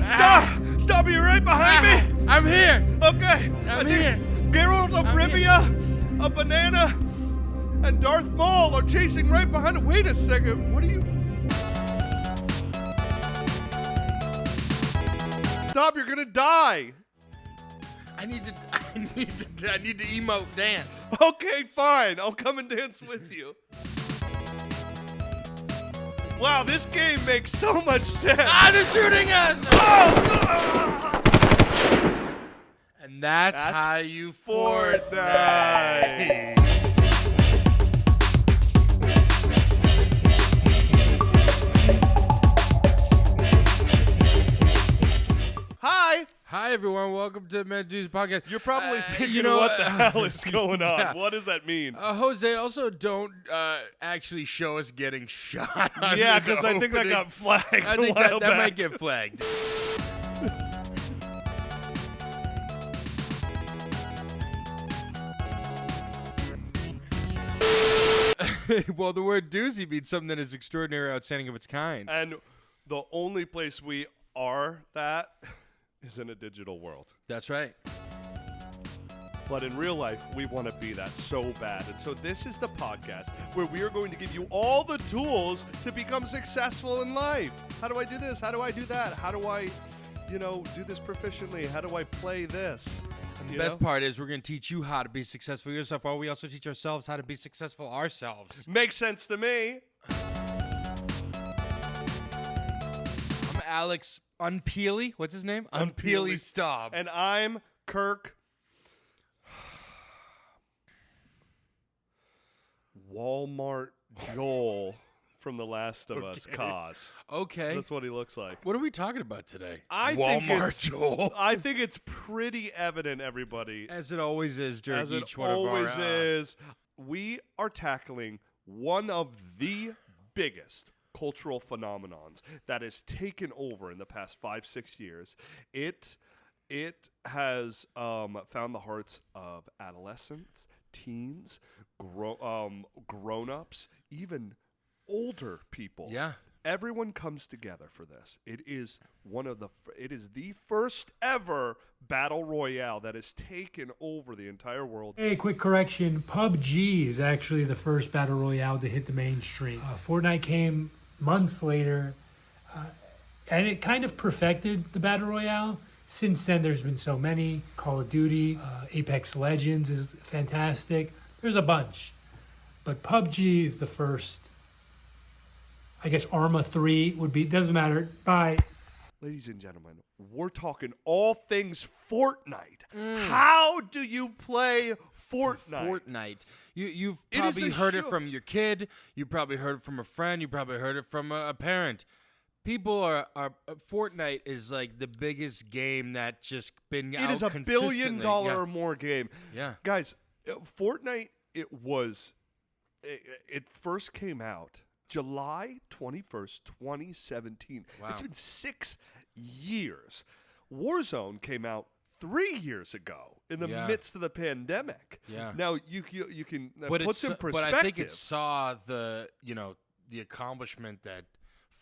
Stop, you're right behind me. I'm here. Okay. I'm here. Geralt of Rivia, a banana, and Darth Maul are chasing right behind him. Wait a second. What are you? Stop, you're gonna die. I need to emote dance. Okay, fine. I'll come and dance with you. Wow, this game makes so much sense. They're shooting us! Oh! And that's how you Fortnite. Hi, everyone. Welcome to the Doozy podcast. You're probably thinking, what the hell is going on? Yeah. What does that mean? Jose, also don't actually show us getting shot. Yeah, because I think that got flagged. I think that might get flagged. Well, the word doozy means something that is extraordinary, outstanding of its kind. And the only place we are that is in a digital world. That's right. But in real life, we want to be that so bad. And so this is the podcast where we are going to give you all the tools to become successful in life. How do I do this? How do I do that? How do I, do this proficiently? How do I play this? And the best part is we're going to teach you how to be successful yourself while we also teach ourselves how to be successful ourselves. Makes sense to me. I'm Alex Unpeely. What's his name? Unpeely Staub. And I'm Kirk Walmart Joel from The Last of Us Koz. Okay. That's what he looks like. What are we talking about today? Walmart Joel. I think it's pretty evident, everybody. As it always is during each one of our... As it always is. We are tackling one of the biggest cultural phenomenons that has taken over in the past 5-6 years. It has found the hearts of adolescents, teens, grown-ups, even older people. Yeah. Everyone comes together for this. It is the first ever battle royale that has taken over the entire world. Hey, quick correction. PUBG is actually the first battle royale to hit the mainstream. Fortnite came months later, and it kind of perfected the battle royale. Since then, there's been so many. Call of Duty, Apex Legends is fantastic. There's a bunch. But PUBG is the first. I guess Arma 3 would be, doesn't matter. Bye. Ladies and gentlemen, we're talking all things Fortnite. How do you play Fortnite? You've probably heard it from your kid. You probably heard it from a friend. You probably heard it from a parent. People are Fortnite is like the biggest game that just been out consistently. It is $1 billion or more game. Yeah. Guys, Fortnite, it first came out July 21st, 2017. Wow. It's been 6 years. Warzone came out 3 years ago in the midst of the pandemic. Yeah. Now you can put some perspective. But I think it saw the accomplishment that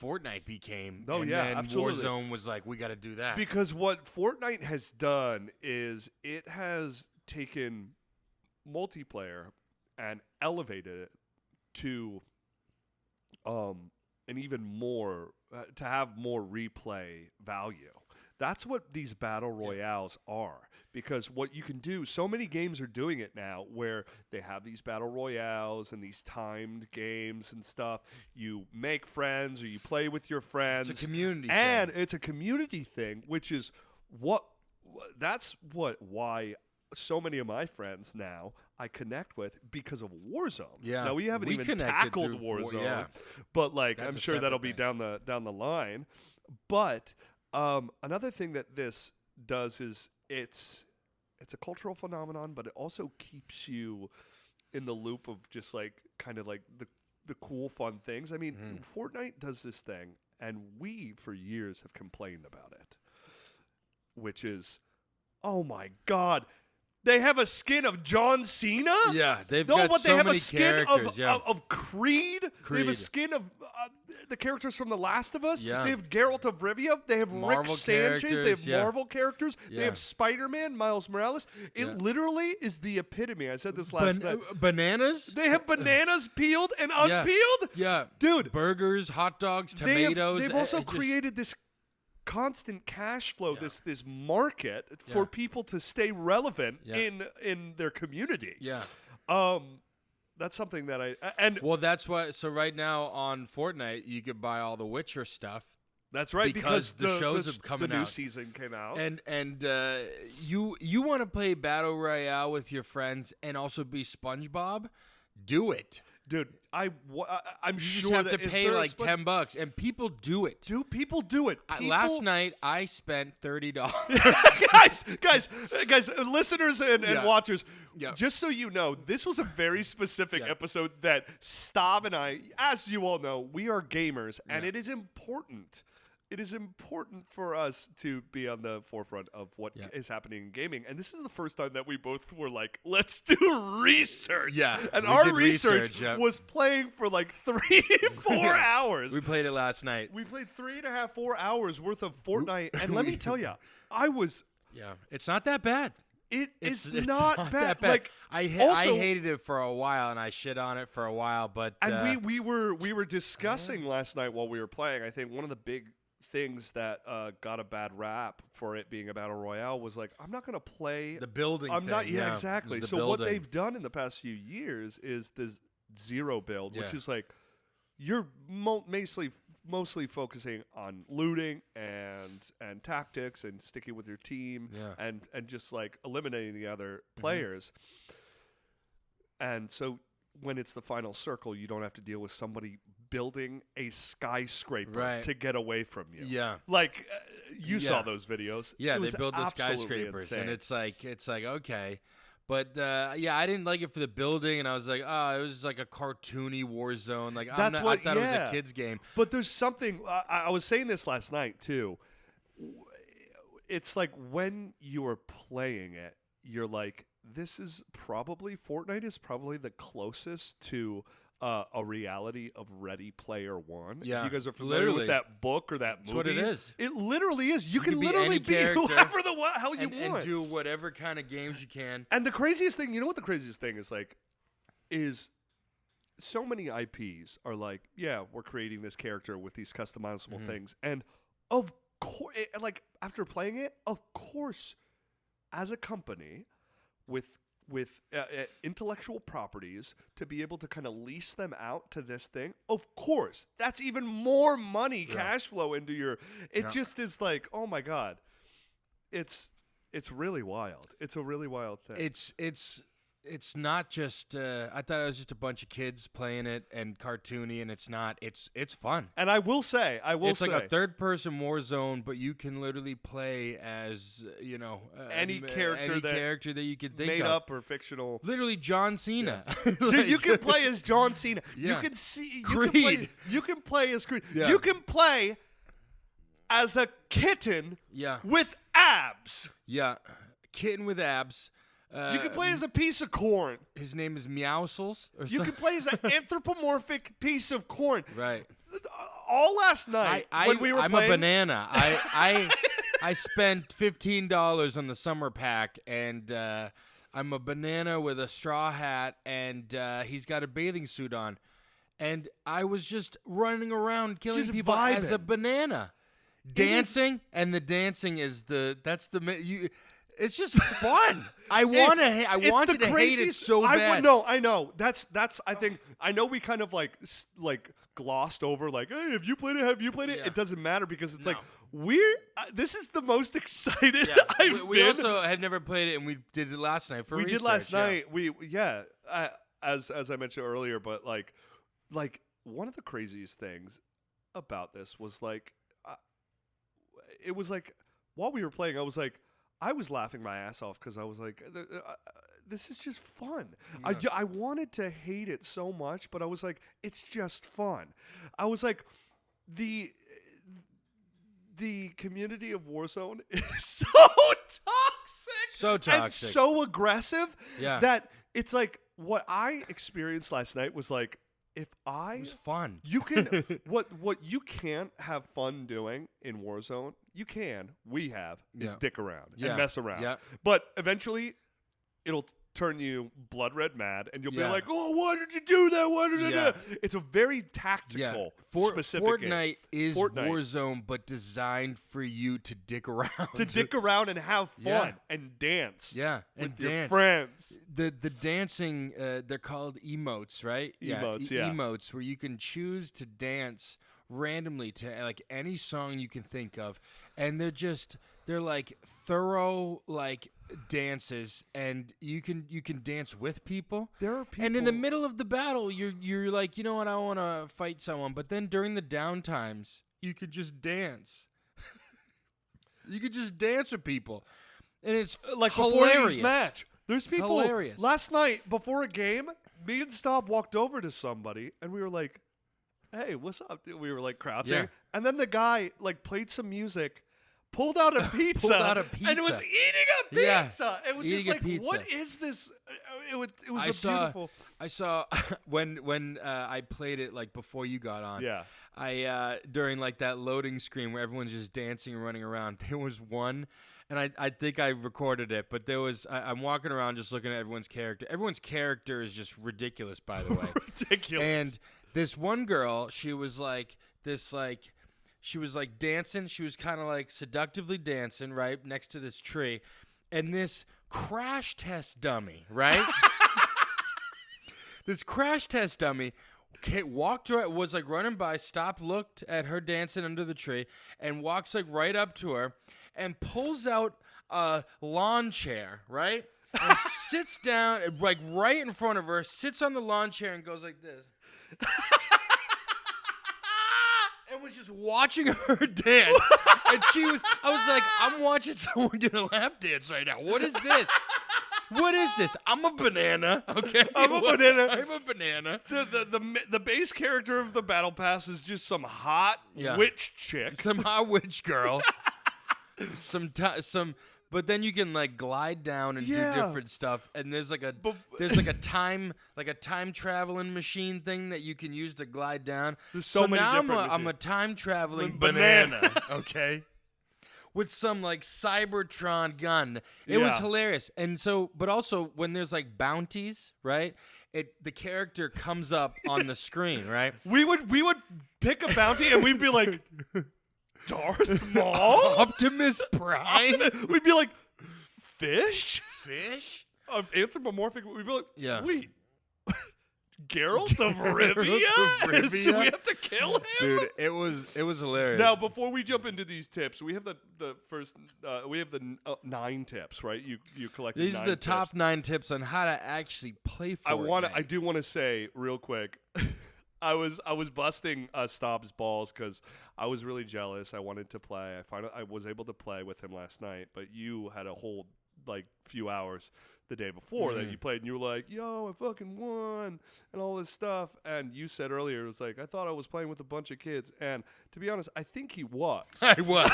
Fortnite became. Oh, and yeah, then absolutely. Warzone was like, we got to do that. Because what Fortnite has done is it has taken multiplayer and elevated it to and even more to have more replay value. That's what these battle royales are, because what you can do, so many games are doing it now where they have these battle royales and these timed games and stuff. You make friends or you play with your friends. It's a community thing. And it's a community thing, which is why so many of my friends now I connect with because of Warzone. Yeah. Now we haven't even tackled Warzone, but I'm sure that'll be down the line. But another thing that this does is it's a cultural phenomenon, but it also keeps you in the loop of just kind of the cool, fun things. I mean, Fortnite does this thing, and we for years have complained about it, which is, oh my God. They have a skin of John Cena. Yeah, they've no, got but so they have many a skin characters. of Creed. They have a Creed. skin of the characters from The Last of Us. Yeah. They have Geralt of Rivia. They have Marvel Rick Sanchez. They have characters, Marvel characters. Yeah. They have Spider-Man, Miles Morales. It literally is the epitome. I said this last night. Bananas? They have bananas peeled and unpeeled. Yeah. Dude. Burgers, hot dogs, tomatoes. They've also created this constant cash flow, this market for people to stay relevant in their community. Yeah. That's something that well, that's why. So right now on Fortnite, you could buy all the Witcher stuff. That's right, because the shows have come out. The new season came out, and you want to play Battle Royale with your friends and also be SpongeBob? Do it. Dude, I'm you sure just have that to pay like $10, and people do it. People do it. Last night I spent $30. guys, listeners and watchers. Yeah. Just so you know, this was a very specific episode that Staub and I, as you all know, we are gamers, and it is important. It is important for us to be on the forefront of what is happening in gaming. And this is the first time that we both were like, let's do research. Yeah. And our research was playing for like 3-4 hours. We played it last night. We played 3.5, 4 hours worth of Fortnite. And let me tell you, I was... Yeah. It's not that bad. It's not bad. That bad. Like, I hated it for a while, and I shit on it for a while. But we were discussing last night while we were playing. I think one of the big things that got a bad rap for it being a battle royale was like, I'm not going to play the building. Yeah, exactly. So what they've done in the past few years is this zero build, which is like you're mostly focusing on looting and tactics and sticking with your team and just like eliminating the other players. And so when it's the final circle, you don't have to deal with somebody building a skyscraper to get away from you. Yeah. Like you saw those videos. Yeah, they build the skyscrapers and it's like okay. But I didn't like it for the building, and I was like, oh, it was just like a cartoony war zone. Like I thought it was a kid's game. But there's something I was saying this last night too. It's like when you are playing it, you're like, Fortnite is probably the closest to a reality of Ready Player One. Yeah, if you guys are familiar with that book or that movie. That's what it is. It literally is. You can literally be whoever the hell you want. And do whatever kind of games you can. And the craziest thing, you know what the craziest thing is like, is so many IPs are like, yeah, we're creating this character with these customizable things. And of course, like after playing it, of course, as a company with intellectual properties to be able to kind of lease them out to this thing, of course, that's even more money cash flow into your. It just is like, oh my god, it's really wild. It's a really wild thing. It's not just. I thought it was just a bunch of kids playing it and cartoony, and it's not. It's fun. And I will say, it's like a third-person war zone, but you can literally play as any character that you could think made of. up or fictional. Literally John Cena. Yeah. Dude, you can play as John Cena. Yeah. You can see Creed. You can play as Creed. Yeah. You can play as a kitten. With abs. Yeah, kitten with abs. You can play as a piece of corn. His name is Meowsles. You can play as an anthropomorphic piece of corn. Right. All last night when we were I'm playing. a banana. I spent $15 on the summer pack, and I'm a banana with a straw hat, and he's got a bathing suit on. And I was just running around killing people as a banana. Dancing, and the dancing is it's just fun. I wanted to hate it so bad. I know. That's. I think. I know we kind of like glossed over. Like, hey, have you played it? Have you played it? Yeah. It doesn't matter because it's like this is the most excited I've been. We also had never played it, and we did it last night for research. We did last night. As I mentioned earlier, but like one of the craziest things about this was like, it was like while we were playing, I was laughing my ass off because I was like, this is just fun. Yeah. I wanted to hate it so much, but I was like, it's just fun. I was like, the community of Warzone is so toxic. So toxic. And so aggressive Yeah. that it's like what I experienced last night was like, if It was fun. you can, what you can't have fun doing in Warzone, we have, is dick around and mess around. Yeah. But eventually, it'll turn you blood red mad, and you'll be like, "Oh, why did you do that? Why did you do that?" It's a very tactical, specific Fortnite game. is Warzone, but designed for you to dick around. To dick around and have fun and dance. Yeah, with and your dance. friends. The dancing, they're called emotes, right? Emotes, emotes, where you can choose to dance randomly to like any song you can think of, and they're like thorough like dances, and you can dance with people. There are people, and in the middle of the battle, you're like, you know what, I want to fight someone, but then during the downtimes, you could just dance. You could just dance with people, and it's like hilarious. Before each match. There's people. Hilarious. Last night before a game, me and Staub walked over to somebody, and we were like, "Hey, what's up?" We were like crouching, and then the guy like played some music. Pulled out a pizza, and it was eating a pizza. It was just like, what is this? It was beautiful. I saw when I played it like before you got on. Yeah. I during like that loading screen where everyone's just dancing and running around. There was one, and I think I recorded it, but there was I'm walking around just looking at everyone's character. Everyone's character is just ridiculous, by the way. Ridiculous. And this one girl, she was like dancing. She was kind of like seductively dancing right next to this tree. And this crash test dummy, right? This crash test dummy was like running by, stopped, looked at her dancing under the tree, and walks like right up to her and pulls out a lawn chair, right? And sits down like right in front of her, sits on the lawn chair and goes like this. And was just watching her dance. And I was like, I'm watching someone get a lap dance right now. What is this? What is this? I'm a banana, okay? I'm a banana. I'm a banana. The base character of the battle pass is just some hot witch chick. Some hot witch girl. But then you can like glide down and do different stuff, and there's like a time traveling machine thing that you can use to glide down. There's so many now different I'm a time traveling banana, okay, with some like Cybertron gun. It was hilarious, and so but also when there's like bounties, right? The character comes up on the screen, right? We would pick a bounty and we'd be like. Darth Maul? Optimus Prime? We'd be like, fish? Fish? Anthropomorphic. We'd be like, wait, Geralt of Rivia? Do we have to kill him? Dude, it was hilarious. Now, before we jump into these tips, we have the first, we have the 9 tips, right? You collected 9 These are the tips. top 9 tips on how to actually play Fortnite. I do want to say real quick. I was busting Staub's balls because I was really jealous. I wanted to play. I was able to play with him last night, but you had a whole like few hours the day before that you played, and you were like, "Yo, I fucking won," and all this stuff. And you said earlier, it was like, "I thought I was playing with a bunch of kids," and to be honest, I think he was. I was.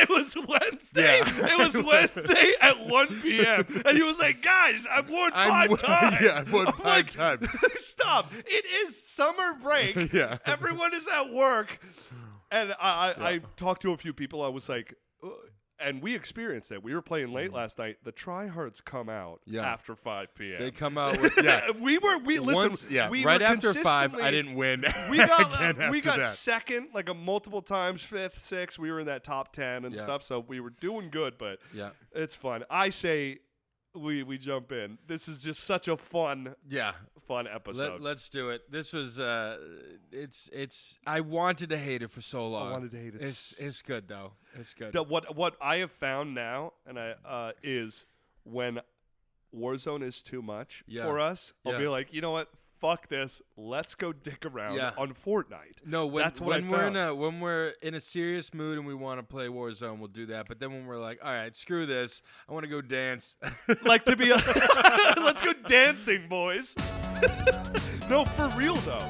It was Wednesday. Yeah. It was Wednesday at 1 p.m. And he was like, "Guys, I've won 5 times." Yeah, I've won 5 times. Stop. It is summer break. Yeah. Everyone is at work. And I talked to a few people. I was like, and we experienced it. We were playing late last night. The tryhards come out after 5 p.m. They come out with, we right after 5, I didn't win. We got second, like multiple times, 5th, 6th. We were in that top 10 and stuff, so we were doing good, but it's fun. I say we jump in. This is just such a fun episode. Let's do it. This was it's I wanted to hate it for so long. I wanted to hate it. It's good though. It's good. What I have found now and is when Warzone is too much for us, I'll be like, you know what? fuck this. Let's go dick around on Fortnite. No, that's what when we're in a serious mood and we want to play Warzone, we'll do that. But then when we're like, all right, screw this, I want to go dance. Like to be, let's go dancing, boys. No, for real though.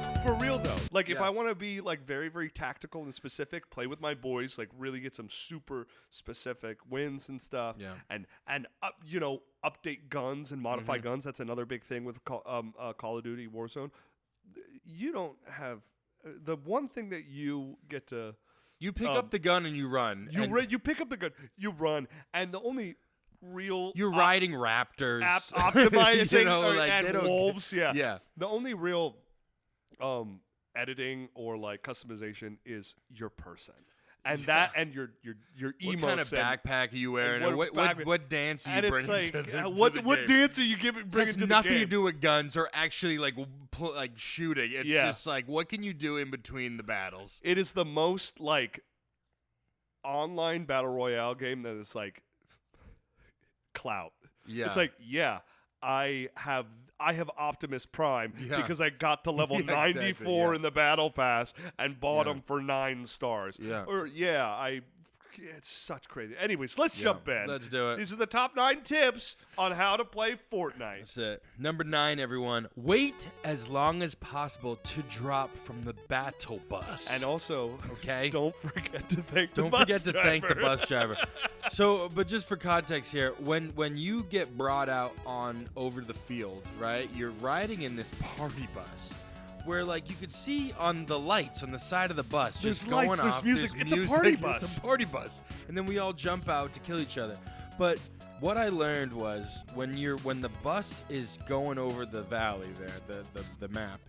Like if I want to be like very, very tactical and specific, play with my boys, like really get some super specific wins and stuff. Yeah. And update guns and modify guns. That's another big thing with Call of Duty Warzone. You don't have the one thing that you get to. You pick up the gun and you run. You pick up the gun, you run, and the only real you're riding raptors, optimizing, and wolves. Yeah. The only real editing or like customization is your person. And that, and your emotes. What kind of backpack are you wearing? And what dance are you bringing to the what game? dance are you bringing to the game? It has nothing to do with guns or actually like shooting. It's just like, what can you do in between the battles? It is the most like online battle royale game that is like clout. Yeah. It's like, I have Optimus Prime because I got to level 94 in the battle pass and bought them for 9 stars. Yeah. Or it's such crazy. Anyways, let's jump in. Let's do it. These are the top 9 tips on how to play Fortnite. That's it. Number 9, everyone. Wait as long as possible to drop from the battle bus. And also, don't forget to thank the bus driver. So, but just for context here, when you get brought out on over the field, right, you're riding in this party bus where, like, you could see on the lights on the side of the bus just going off. There's music. It's a party bus. It's a party bus. And then we all jump out to kill each other. But what I learned was when the bus is going over the valley there, the map,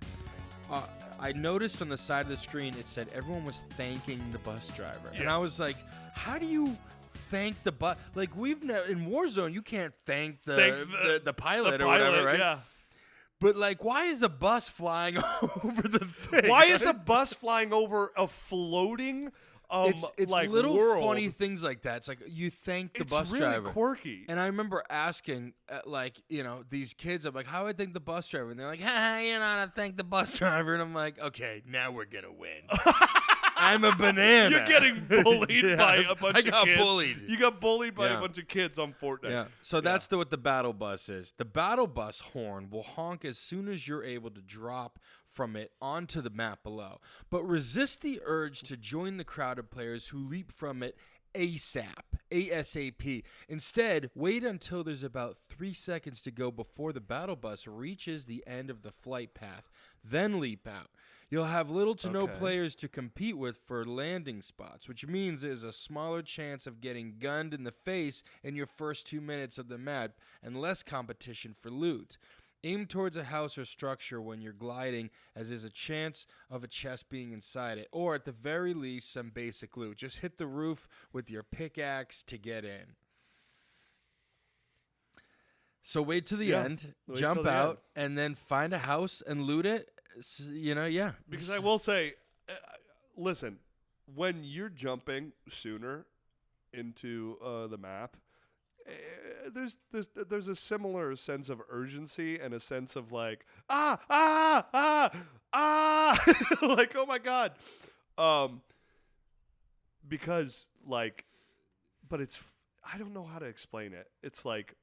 I noticed on the side of the screen it said everyone was thanking the bus driver. And I was like, how do you thank the bus? Like, in Warzone, you can't thank the pilot or whatever, right? Yeah. But, like, why is a bus flying over the thing? Why is a bus flying over a floating it's like little world? Funny things like that. It's like you thank the bus driver. It's really really quirky. And I remember asking, these kids, I'm like, how do I thank the bus driver? And they're like, you know how to thank the bus driver. And I'm like, okay, now we're going to win. I'm a banana. You're getting bullied by a bunch of kids. I got bullied. You got bullied by a bunch of kids on Fortnite. Yeah. So that's what the battle bus is. The battle bus horn will honk as soon as you're able to drop from it onto the map below. But resist the urge to join the crowd of players who leap from it ASAP. Instead, wait until there's about 3 seconds to go before the battle bus reaches the end of the flight path. Then leap out. You'll have little to no players to compete with for landing spots, which means there's a smaller chance of getting gunned in the face in your first 2 minutes of the map and less competition for loot. Aim towards a house or structure when you're gliding, as there's a chance of a chest being inside it, or at the very least, some basic loot. Just hit the roof with your pickaxe to get in. So wait to the end, jump out, and then find a house and loot it. Because I will say, listen, when you're jumping sooner into the map, there's a similar sense of urgency and a sense of like like, oh my god, because like, but it's, I don't know how to explain it. It's like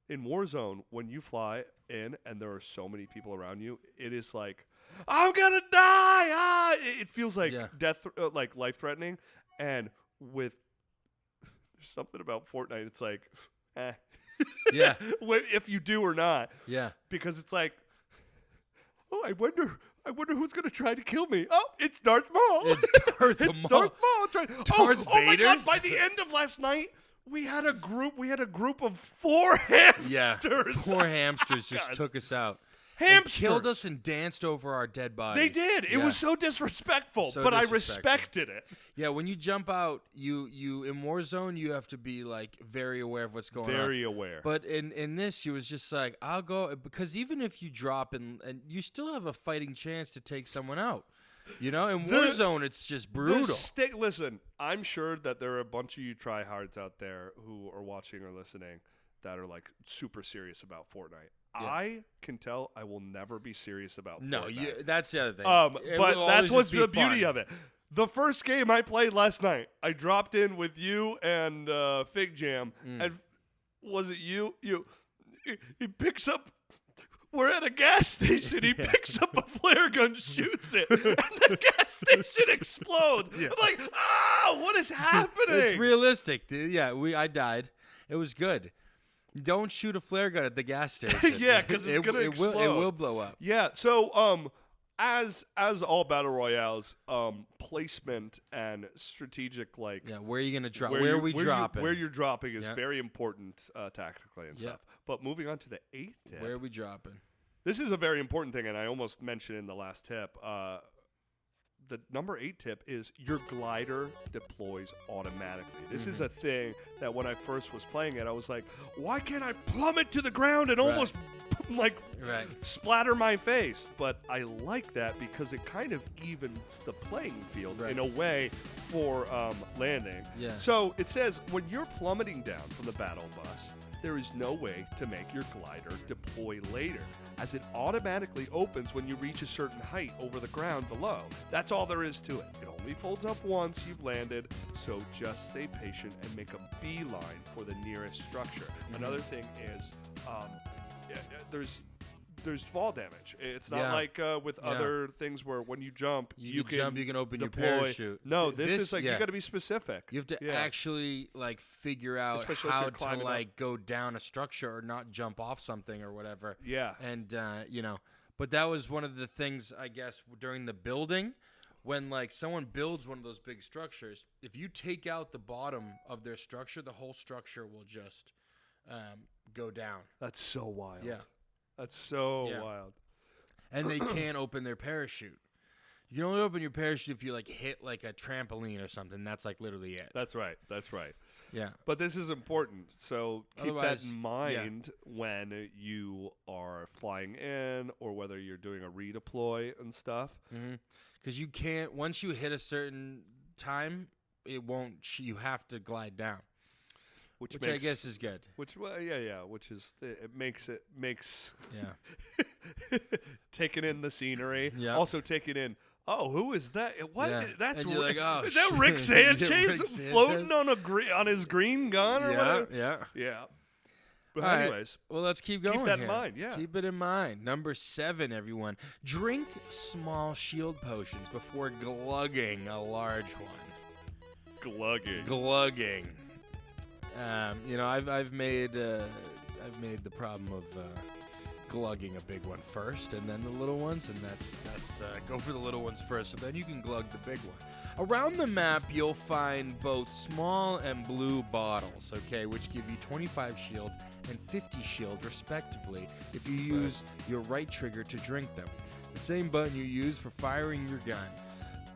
in Warzone, when you fly in and there are so many people around you, it is like, I'm gonna die. It feels like death, like life threatening. And with, there's something about Fortnite. It's like, yeah, if you do or not, because it's like, oh, I wonder who's gonna try to kill me. Oh, it's Darth Maul. It's Darth Maul. Darth Maul. Darth oh my god! By the end of last night, we had a group of 4 hamsters. Yeah, 4 hamsters just took us out. Hamsters killed us and danced over our dead bodies. They did. It was so disrespectful, but I respected it. Yeah, when you jump out, you in Warzone, you have to be like very aware of what's going on. Very aware. But in this, you was just like, I'll go, because even if you drop and you still have a fighting chance to take someone out. You know, in Warzone, it's just brutal. Listen, I'm sure that there are a bunch of you tryhards out there who are watching or listening that are like super serious about Fortnite. I can tell I will never be serious about Fortnite. No, that's the other thing. But that's what's the beauty of it. The first game I played last night, I dropped in with you and Fig Jam, and was it you? He picks up. We're at a gas station. He picks up a flare gun, shoots it, and the gas station explodes. I'm like, what is happening? It's realistic, dude. Yeah, I died. It was good. Don't shoot a flare gun at the gas station. Yeah, because it's gonna explode. It will blow up. Yeah. So as all battle royales, placement and strategic where are you gonna drop? Where are we dropping? Where you're dropping is very important tactically and stuff. But moving on to the 8th tip. Where are we dropping? This is a very important thing, and I almost mentioned in the last tip. The number 8 tip is your glider deploys automatically. This is a thing that when I first was playing it, I was like, why can't I plummet to the ground and almost splatter my face? But I like that because it kind of evens the playing field in a way for landing. Yeah. So it says when you're plummeting down from the battle bus, there is no way to make your glider deploy later, as it automatically opens when you reach a certain height over the ground below. That's all there is to it. It only folds up once you've landed, so just stay patient and make a beeline for the nearest structure. Another thing is there's fall damage. It's not like with other things where when you jump, you can open deploy. your parachute. No, this is you got to be specific. You have to actually figure out how to go down a structure or not jump off something or whatever. Yeah. And but that was one of the things, I guess, during the building. When someone builds one of those big structures, if you take out the bottom of their structure, the whole structure will just go down. That's so wild. Yeah. That's so wild. And they can't open their parachute. You can only open your parachute if you hit a trampoline or something. That's literally it. That's right. Yeah. But this is important. So keep that in mind when you are flying in or whether you're doing a redeploy and stuff. Because you can't, once you hit a certain time, it won't, you have to glide down. Which I guess is good. Which makes taking in the scenery. Yeah. Also taking in, who is that? What? Yeah. That's and you're like, is that Rick Sanchez floating on his green gun or whatever? Yeah. But anyways, well, let's keep going. Keep that in mind. Yeah. Keep it in mind. Number 7, everyone. Drink small shield potions before glugging a large one. Glugging. I've made the problem of glugging a big one first, and then the little ones, and that's go for the little ones first, so then you can glug the big one. Around the map, you'll find both small and blue bottles, which give you 25 shield and 50 shield respectively if you use your right trigger to drink them. The same button you use for firing your gun.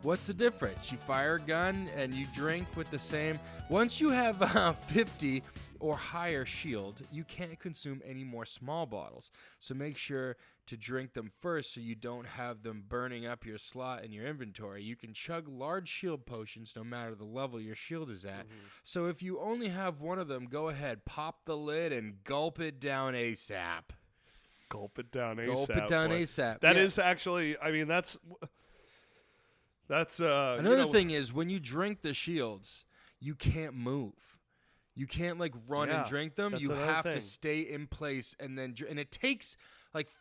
What's the difference? You fire a gun and you drink with the same. Once you have 50 or higher shield, you can't consume any more small bottles. So make sure to drink them first so you don't have them burning up your slot in your inventory. You can chug large shield potions no matter the level your shield is at. So if you only have one of them, go ahead, pop the lid and gulp it down ASAP. Gulp it down ASAP. That is actually, that's another thing is when you drink the shields, you can't move. You can't run and drink them. You have to stay in place and then and it takes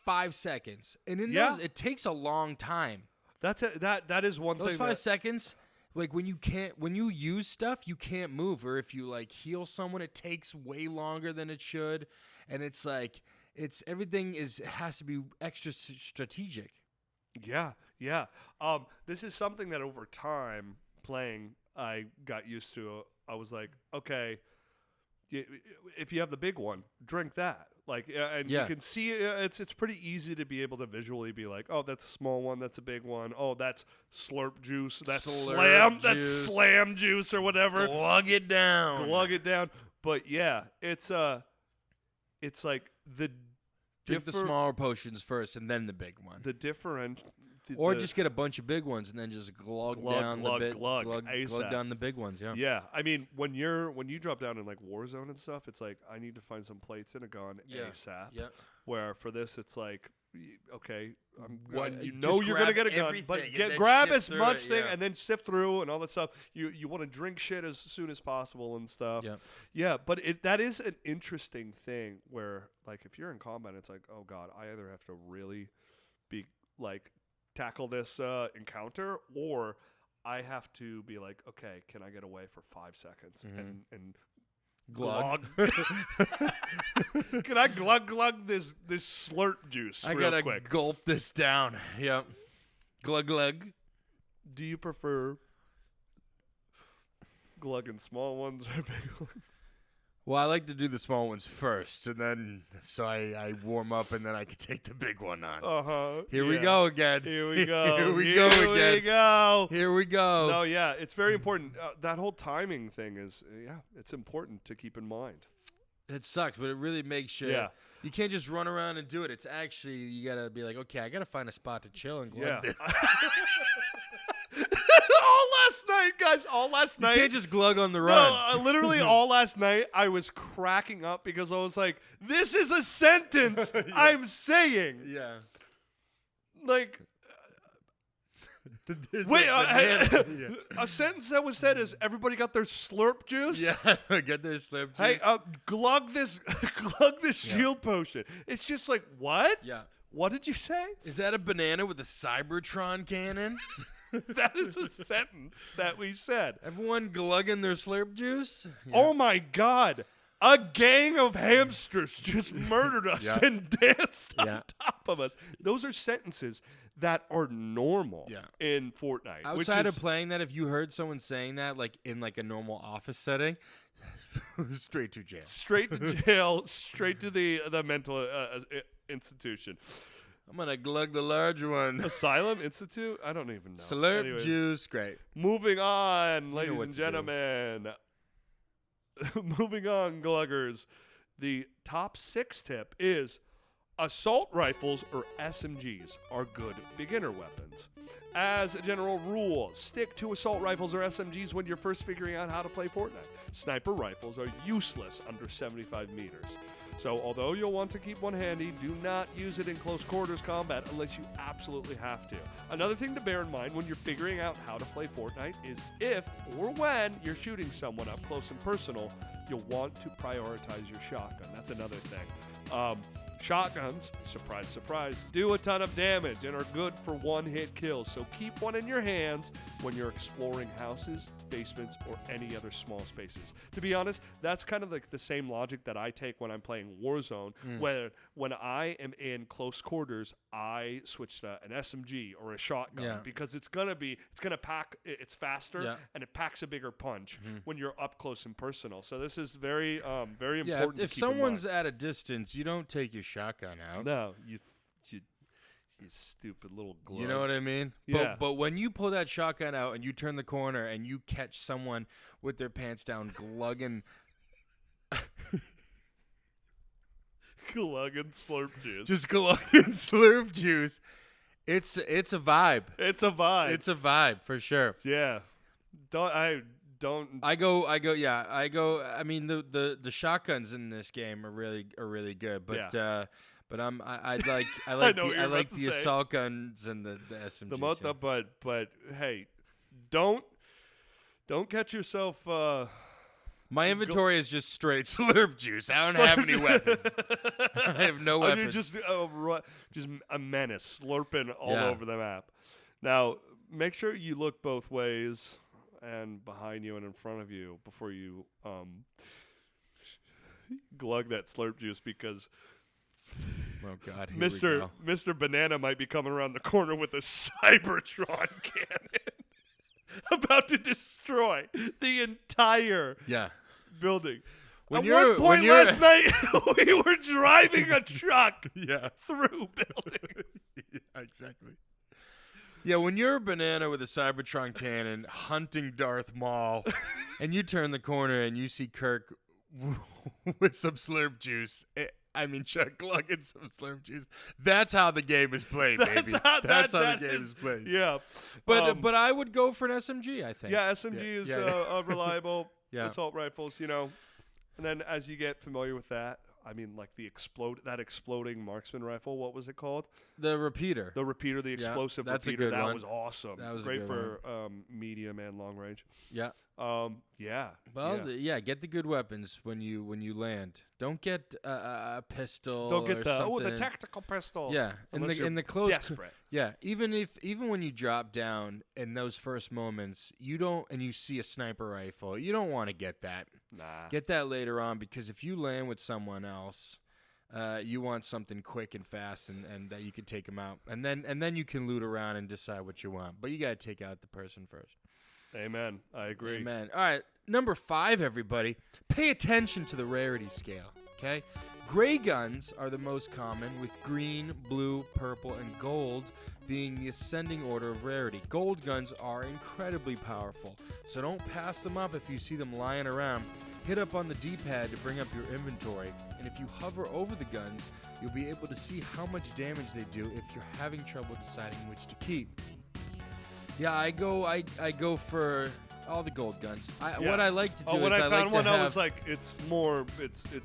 5 seconds. And in those, it takes a long time. That is one thing. Those 5 seconds, when you use stuff, you can't move. Or if you heal someone, it takes way longer than it should. And it's everything has to be extra strategic. Yeah. This is something that over time playing, I got used to. I was like, okay, if you have the big one, drink that. You can see it's pretty easy to be able to visually be like, oh, that's a small one, that's a big one. Oh, that's slurp juice, that's slam juice or whatever. Glug it down. But yeah, it's the drink the smaller potions first and then the big one. Or just get a bunch of big ones and then just glug down the big ones. Yeah. Yeah. When you drop down in Warzone and stuff, it's I need to find some plates and a gun ASAP. Yeah. Where for this, it's like, okay, you're Just going to get a gun, everything but and then grab sift as through much it, thing yeah. and then sift through and all that stuff. You want to drink shit as soon as possible and stuff. Yeah. Yeah, but that is an interesting thing where, like, if you're in combat, it's like, oh god, I either have to really be like tackle this encounter, or I have to be like, okay, can I get away for 5 seconds and glug? Can I glug this slurp juice? I real gotta quick? gulp this down. Yep. Glug glug. Do you prefer glugging small ones or big ones? Well, I like to do the small ones first, and then so I warm up, and then I can take the big one on. Here we go again. Here we go. Here we go again. Here we go. Here we go. No, yeah, it's very important. That whole timing thing is, it's important to keep in mind. It sucks, but it really makes sure. Yeah. You can't just run around and do it. It's actually, you got to be like, okay, I got to find a spot to chill and glug this. All last night. You can't just glug on the run. No, literally all last night I was cracking up because I was like, this is a sentence I'm saying. Yeah. Like, wait, a sentence that was said is, everybody got their slurp juice? Yeah, get their slurp juice. Hey, glug this shield potion. It's just like, what? Yeah. What did you say? Is that a banana with a Cybertron cannon? That is a sentence that we said. Everyone glugging their slurp juice? Yeah. Oh my God. A gang of hamsters just murdered us and danced on top of us. Those are sentences that are normal in Fortnite. Outside of playing that, if you heard someone saying that, like in like a normal office setting, straight to jail. Straight to jail, straight to the mental institution. I'm going to glug the large one. Asylum Institute? I don't even know. Slurp juice. Great. Moving on, ladies and gentlemen. Moving on, gluggers. The top 6 tip is assault rifles or SMGs are good beginner weapons. As a general rule, stick to assault rifles or SMGs when you're first figuring out how to play Fortnite. Sniper rifles are useless under 75 meters. So although you'll want to keep one handy, do not use it in close quarters combat unless you absolutely have to. Another thing to bear in mind when you're figuring out how to play Fortnite is if or when you're shooting someone up close and personal, you'll want to prioritize your shotgun. That's another thing. Shotguns, surprise, surprise, do a ton of damage and are good for one-hit kills. So keep one in your hands when you're exploring houses, basements, or any other small spaces. To be honest, that's kind of like the same logic that I take when I'm playing Warzone, where when I am in close quarters, I switch to an SMG or a shotgun because it's gonna pack. It's faster and it packs a bigger punch when you're up close and personal. So this is very, very important. If someone's at a distance, you don't take your shotgun out. No, you stupid little glove. You know what I mean? Yeah. But when you pull that shotgun out and you turn the corner and you catch someone with their pants down glugging glugging slurp juice. Just glugging slurp juice. It's a vibe. It's a vibe. It's a vibe for sure. Yeah. I mean the shotguns in this game are really good, but I like the assault guns and the SMGs. But hey, don't catch yourself. My inventory is just straight slurp juice. I don't have any weapons. I have no weapons. You're just a menace, slurping all over the map. Now, make sure you look both ways and behind you and in front of you before you glug that slurp juice, because oh God, Mr. Banana might be coming around the corner with a Cybertron cannon about to destroy the entire building. At one point last night, we were driving a truck through buildings. Yeah, exactly. Yeah, when you're a banana with a Cybertron cannon hunting Darth Maul, and you turn the corner and you see Kirk with some slurp juice, Chuck glugging some slurp juice. That's how the game is played, baby. That's how the game is played. Yeah, but I would go for an SMG. I think. Yeah, SMG is reliable. Assault rifles, and then as you get familiar with that, I mean, like that exploding marksman rifle. What was it called? The repeater. The repeater, the explosive that's a repeater. good That one. was awesome. That was great a good for medium and long range. Yeah. Yeah. Well, get the good weapons when you land. Don't get a pistol. Don't get the the tactical pistol. Yeah, in the close. Desperate. Yeah, even when you drop down in those first moments, and you see a sniper rifle, you don't want to get that. Nah. Get that later on, because if you land with someone else, you want something quick and fast, and that you can take them out, and then you can loot around and decide what you want. But you got to take out the person first. Amen. I agree. Amen. All right, number 5, everybody. Pay attention to the rarity scale, okay? Gray guns are the most common, with green, blue, purple, and gold being the ascending order of rarity. Gold guns are incredibly powerful, so don't pass them up if you see them lying around. Hit up on the D-pad to bring up your inventory, and if you hover over the guns, you'll be able to see how much damage they do if you're having trouble deciding which to keep. Yeah, I go for all the gold guns. What I like to do is when I found one, I was like, it's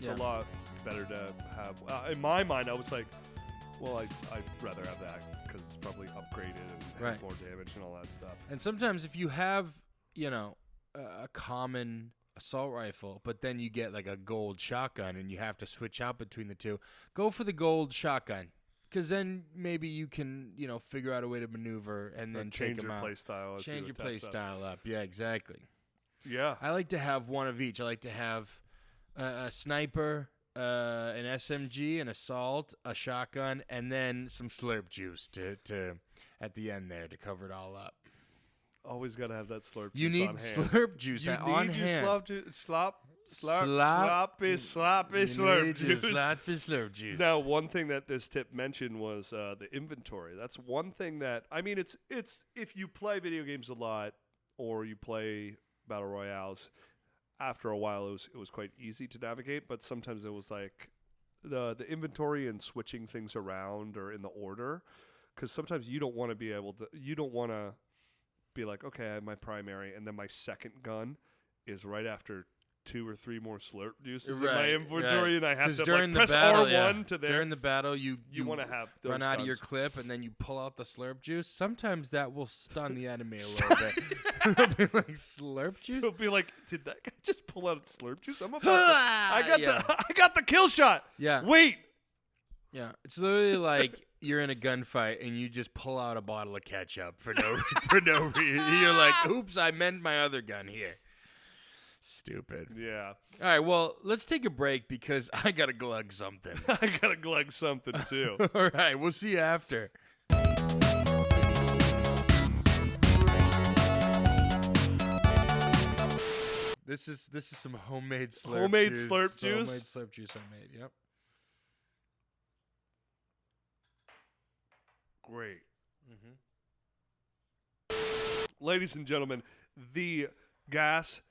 a lot better to have. In my mind, I was like, well, I'd rather have that because it's probably upgraded and has more damage and all that stuff. And sometimes if you have, a common assault rifle, but then you get like a gold shotgun and you have to switch out between the two, go for the gold shotgun. Because then maybe you can, figure out a way to maneuver and then take them out. Change your play style up. Yeah, exactly. Yeah. I like to have one of each. I like to have a sniper, an SMG, an assault, a shotgun, and then some slurp juice to at the end there to cover it all up. Always got to have that slurp juice You need on hand. slurp juice on hand. Sloppy slurp juice. Sloppy slurp juice. Now, one thing that this tip mentioned was the inventory. That's one thing that, I mean, it's if you play video games a lot or you play battle royales, after a while it was quite easy to navigate, but sometimes it was like the inventory and switching things around or in the order, because sometimes you don't want to be like, okay, I have my primary, and then my second gun is right after 2 or 3 more slurp juices in my inventory, and I have to press R1 to there. During the battle, you want to have those run out of your clip, and then you pull out the slurp juice. Sometimes that will stun the enemy a little bit. It'll be like, slurp juice? It'll be like, did that guy just pull out slurp juice? I got the kill shot. Yeah. Wait. Yeah, it's literally like you're in a gunfight and you just pull out a bottle of ketchup for no reason. You're like, oops, I meant my other gun here. Stupid. Yeah. All right, well, let's take a break because I got to glug something. I got to glug something, too. All right, we'll see you after. This is some homemade slurp juice. Homemade slurp juice? Homemade slurp juice I made, yep. Great. Ladies and gentlemen, the gas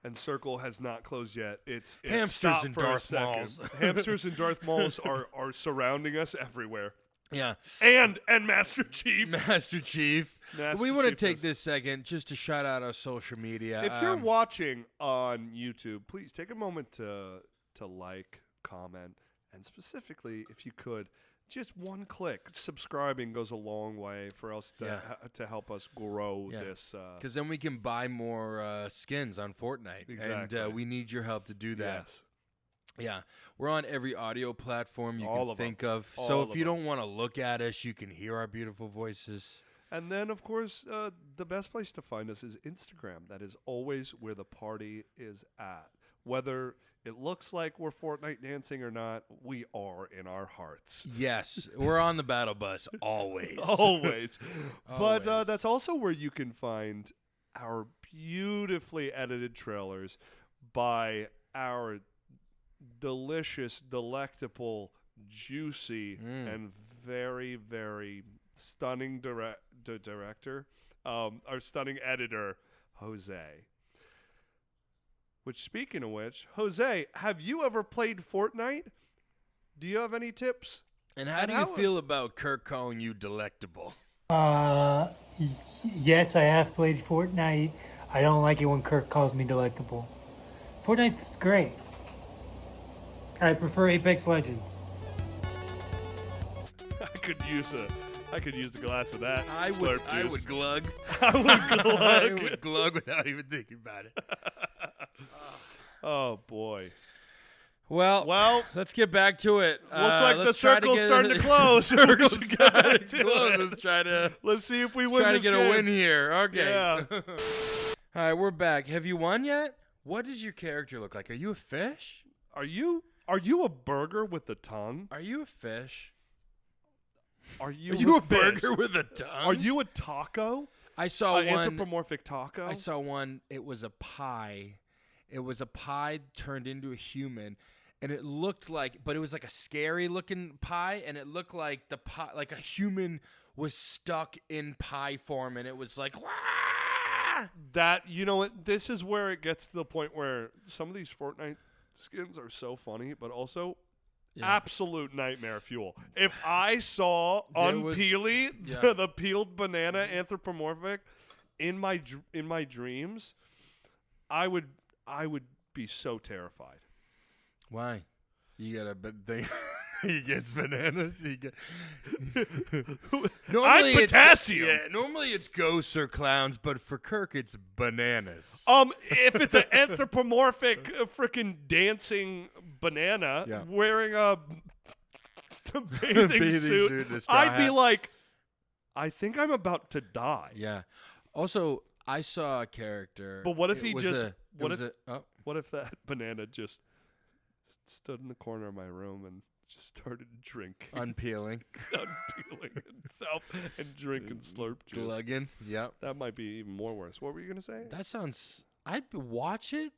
and circle has not closed yet. It's hamsters and Darth Mauls. Hamsters and Darth Mauls are surrounding us everywhere. Yeah. And Master Chief. Master Chief. We want to take this second just to shout out our social media. If you're watching on YouTube, please take a moment to like, comment, and specifically, if you could, just one click. Subscribing goes a long way for us to help us grow this. Because then we can buy more skins on Fortnite. Exactly. And we need your help to do that. Yes. Yeah. We're on every audio platform you can think of. All so of if you don't want to look at us, you can hear our beautiful voices. And then, of course, the best place to find us is Instagram. That is always where the party is at. Whether it looks like we're Fortnite dancing or not, we are in our hearts. Yes, we're on the battle bus always. Always. But that's also where you can find our beautifully edited trailers by our delicious, delectable, juicy, and very, very stunning director, our stunning editor, Jose. Which, speaking of which, Jose, have you ever played Fortnite? Do you have any tips? And how do you feel about Kirk calling you delectable? Yes, I have played Fortnite. I don't like it when Kirk calls me delectable. Fortnite's great. I prefer Apex Legends. I could use a glass of that. I would glug. I would glug. I would glug without even thinking about it. Oh boy. Well, let's get back to it. Looks like the circle's starting to close. Circle's starting to close. Let's see if we win. Try to this get game. a win here. Okay. Yeah. All right, we're back. Have you won yet? What does your character look like? Are you a fish? Are you a burger with a tongue? Are you a fish? Are you a burger with a tongue? Are you a taco? I saw one anthropomorphic taco. I saw one. It was a pie. It was a pie turned into a human, and it looked like, but it was like a scary looking pie, and it looked like the pie, like a human was stuck in pie form, and it was like, wah! That, you know what? This is where it gets to the point where some of these Fortnite skins are so funny, but also absolute nightmare fuel. If I saw unpeely the peeled banana anthropomorphic in my dreams, I would be so terrified. Why? You got a thing. He gets bananas. Normally I'm potassium. Normally it's ghosts or clowns, but for Kirk it's bananas. If it's an anthropomorphic freaking dancing banana wearing a bathing suit, I'd be like, I think I'm about to die. Yeah. Also, I saw a character. But what if what if that banana just stood in the corner of my room and just started drinking, unpeeling itself and drinking Slurp juice, glugging? Yep, that might be even more worse. What were you gonna say? That sounds. I'd watch it.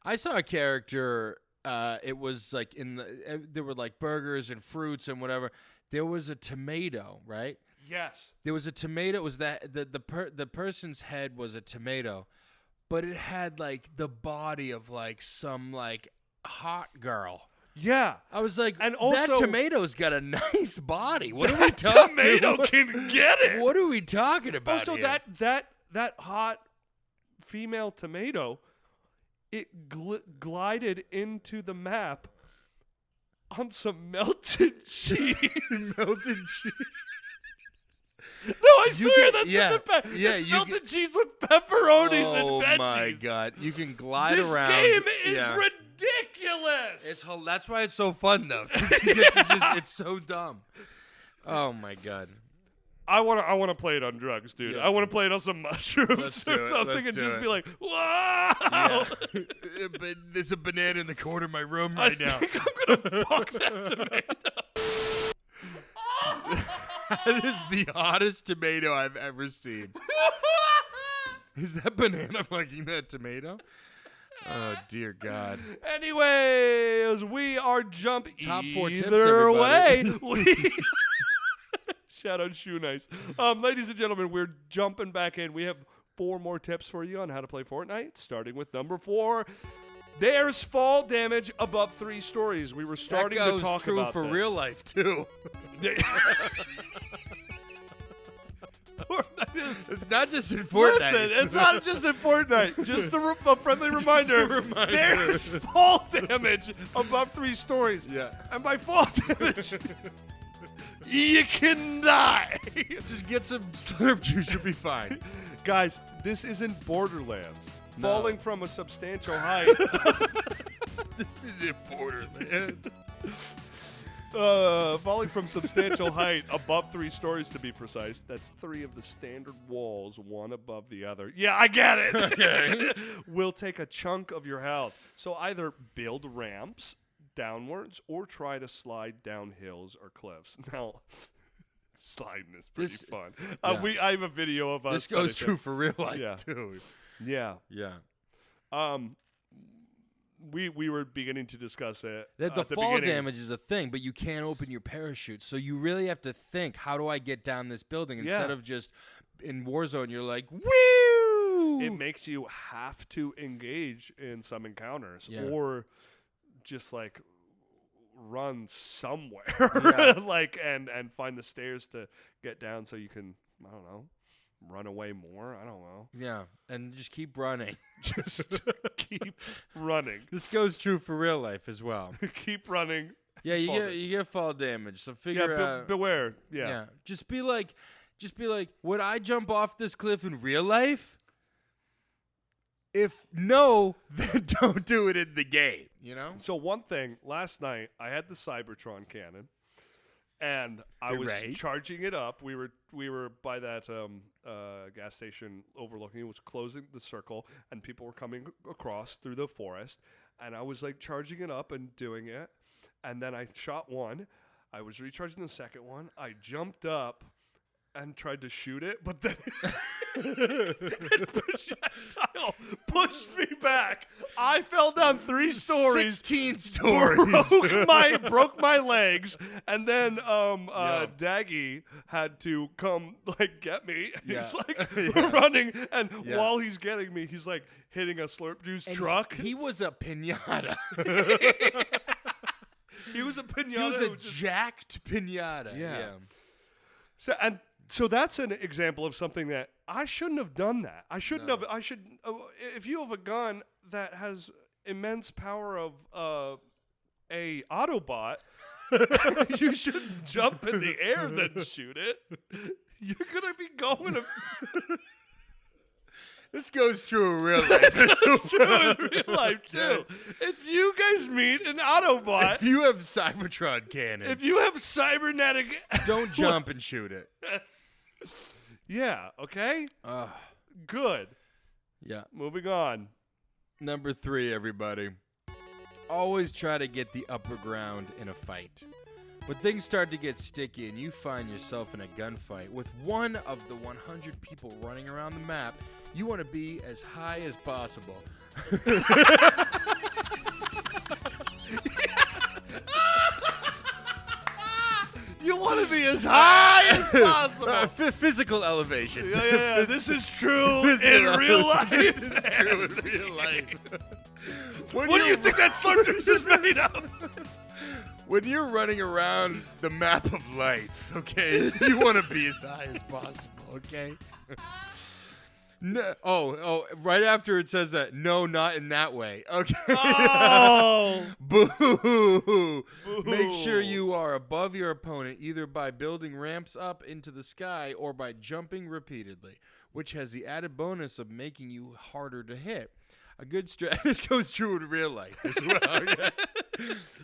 I saw a character. It was like there were like burgers and fruits and whatever. There was a tomato, right? Yes. There was a tomato. It was that the person's head was a tomato, but it had like the body of like some like hot girl. Yeah. I was like, and also, that tomato's got a nice body. What are we talking about? Tomato can get it. What are we talking about Also, here? that hot female tomato, it glided into the map on some melted cheese. Melted cheese. No, I swear that's in the pack. Yeah, melted cheese with pepperonis and veggies. Oh my god, you can glide around. This game is ridiculous. That's why it's so fun though. 'Cause you get to it's so dumb. Oh my god. I want to play it on drugs, dude. Yeah. I want to play it on some mushrooms or something and just be like, wow. Yeah. But there's a banana in the corner of my room right now. I think I'm gonna fuck that tomato. That is the hottest tomato I've ever seen. Is that banana fucking that tomato? Oh, dear God. Anyways, we are jumping Top 4 tips, either everybody. way. Shout out Shoe Nice. Ladies and gentlemen, we're jumping back in. We have 4 more tips for you on how to play Fortnite, starting with number 4. There's fall damage above 3 stories. We were starting to talk true about for this. real life, too. It's not just in Fortnite. Listen, it's not just in Fortnite. Just a friendly reminder. There's fall damage above 3 stories. Yeah. And by fall damage, you can die. Just get some Slurp juice, you'll be fine. Guys, this isn't Borderlands. No. Falling from a substantial height. This isn't Borderlands. Falling from substantial height above 3 stories, to be precise. That's 3 of the standard walls, one above the other. Yeah, I get it. Okay. Will take a chunk of your health. So either build ramps downwards or try to slide down hills or cliffs. Now, sliding is pretty fun. Yeah. I have a video of us. This goes true for real life, too. Yeah. Yeah. We were beginning to discuss it. That the fall damage is a thing, but you can't open your parachute. So you really have to think, how do I get down this building? Instead of just in Warzone, you're like, woo! It makes you have to engage in some encounters or just like run somewhere like and find the stairs to get down so you can, I don't know, run away more. I don't know. Yeah, and just keep running. Just keep running. This goes true for real life as well. Keep running. Yeah, you get fall damage. So figure out. Beware. Yeah. Just be like, would I jump off this cliff in real life? If no, then don't do it in the game. You know. So one thing, last night I had the Cybertron cannon, and I was charging it up. We were by that gas station overlooking. It was closing the circle, and people were coming across through the forest. And I was like charging it up and doing it. And then I shot one. I was recharging the second one. I jumped up and tried to shoot it, but then projectile pushed me back. I fell down 3 stories. 16 stories. Broke my legs, and then Daggy had to come get me. And he's running, and while he's getting me, he's like hitting a Slurp Juice truck. He was a pinata. He was a pinata. He was a jacked pinata. Yeah. So that's an example of something that I shouldn't have done. That I shouldn't have. I should. If you have a gun that has immense power of a Autobot, you shouldn't jump in the air then shoot it. You're gonna be going. This goes true in real life. This is true in real life, too. If you guys meet an Autobot... If you have Cybertron cannon... If you have cybernetic... Don't jump and shoot it. Yeah, okay? Good. Yeah. Moving on. Number 3, everybody. Always try to get the upper ground in a fight. When things start to get sticky and you find yourself in a gunfight with one of the 100 people running around the map... You want to be as high as possible. You want to be as high as possible. Physical elevation. Yeah. This is true in real life. This is true in real life. What do you think that Slurp Juice is made of? When you're running around the map of life, okay, you want to be as high as possible, okay? No, right after it says that, no, not in that way. Okay. Oh! Boo! Make sure you are above your opponent either by building ramps up into the sky or by jumping repeatedly, which has the added bonus of making you harder to hit. This goes true in real life as well. Okay?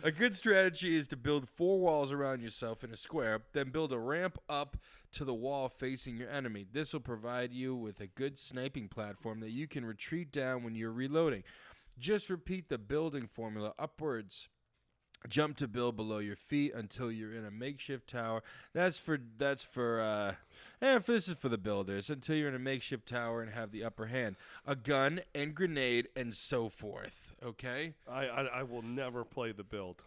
A good strategy is to build 4 walls around yourself in a square, then build a ramp up to the wall facing your enemy. This will provide you with a good sniping platform that you can retreat down when you're reloading. Just repeat the building formula upwards. Jump to build below your feet until you're in a makeshift tower. This is for the builders. Until you're in a makeshift tower and have the upper hand. A gun and grenade and so forth. Okay? I will never play the build.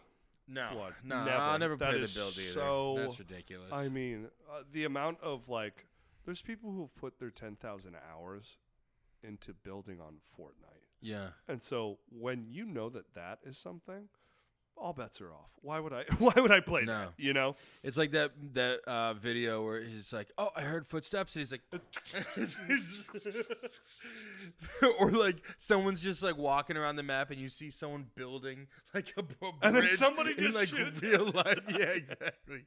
No, never. I'll never play the build either. So, that's ridiculous. I mean, the amount of there's people who've put their 10,000 hours into building on Fortnite. Yeah. And so when you know that is something, all bets are off. Why would I play that? You know? It's like that video where he's like, "Oh, I heard footsteps." And he's like, or like someone's just like walking around the map and you see someone building like a bridge, and then somebody in just like shoots real life. Yeah, exactly.